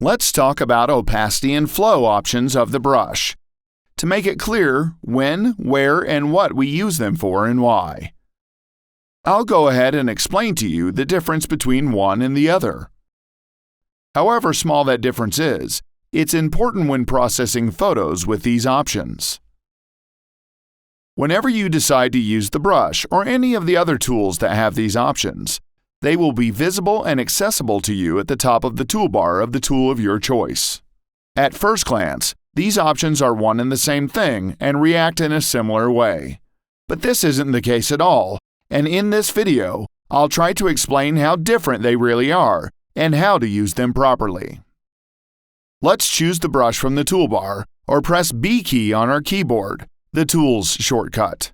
Let's talk about opacity and flow options of the brush, to make it clear when, where, and what we use them for and why. I'll go ahead and explain to you the difference between one and the other. However small that difference is, it's important when processing photos with these options. Whenever you decide to use the brush or any of the other tools that have these options, they will be visible and accessible to you at the top of the toolbar of the tool of your choice. At first glance, these options are one and the same thing and react in a similar way. But this isn't the case at all, and in this video, I'll try to explain how different they really are and how to use them properly. Let's choose the brush from the toolbar or press B key on our keyboard, the Tools shortcut.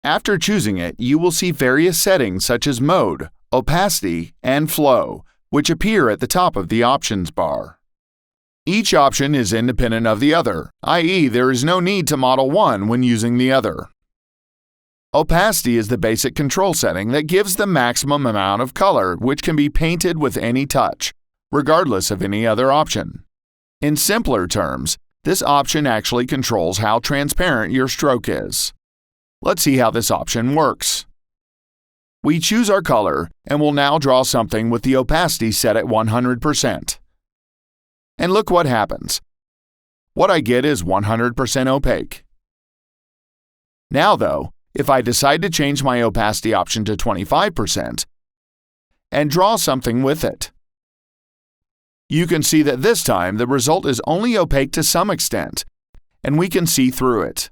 After choosing it, you will see various settings such as Mode, Opacity, and Flow, which appear at the top of the options bar. Each option is independent of the other, i.e., there is no need to model one when using the other. Opacity is the basic control setting that gives the maximum amount of color which can be painted with any touch, regardless of any other option. In simpler terms, this option actually controls how transparent your stroke is. Let's see how this option works. We choose our color and will now draw something with the opacity set at 100%. And look what happens. What I get is 100% opaque. Now though, if I decide to change my opacity option to 25% and draw something with it, you can see that this time the result is only opaque to some extent, and we can see through it.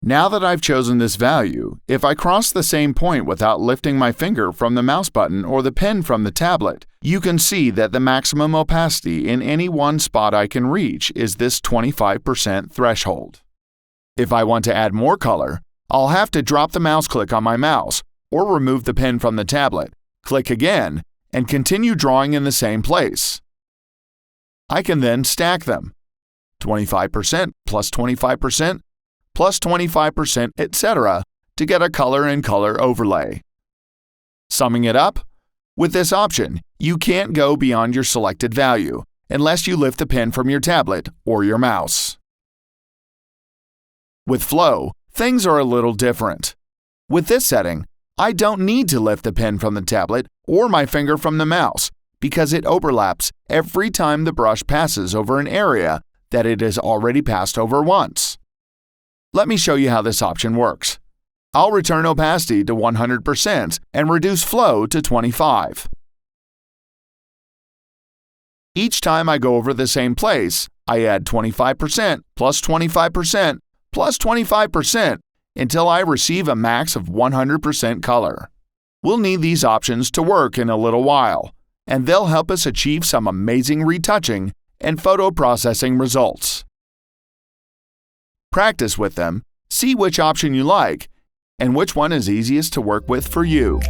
Now that I've chosen this value, if I cross the same point without lifting my finger from the mouse button or the pen from the tablet, you can see that the maximum opacity in any one spot I can reach is this 25% threshold. If I want to add more color, I'll have to drop the mouse click on my mouse or remove the pen from the tablet, click again, and continue drawing in the same place. I can then stack them, 25% plus 25%, plus 25%, etc., to get a color and color overlay. Summing it up, with this option, you can't go beyond your selected value unless you lift the pen from your tablet or your mouse. With Flow, things are a little different. With this setting, I don't need to lift the pen from the tablet or my finger from the mouse because it overlaps every time the brush passes over an area that it has already passed over once. Let me show you how this option works. I'll return opacity to 100% and reduce flow to 25%. Each time I go over the same place, I add 25% plus 25% plus 25% until I receive a max of 100% color. We'll need these options to work in a little while, and they'll help us achieve some amazing retouching and photo processing results. Practice with them, see which option you like, and which one is easiest to work with for you.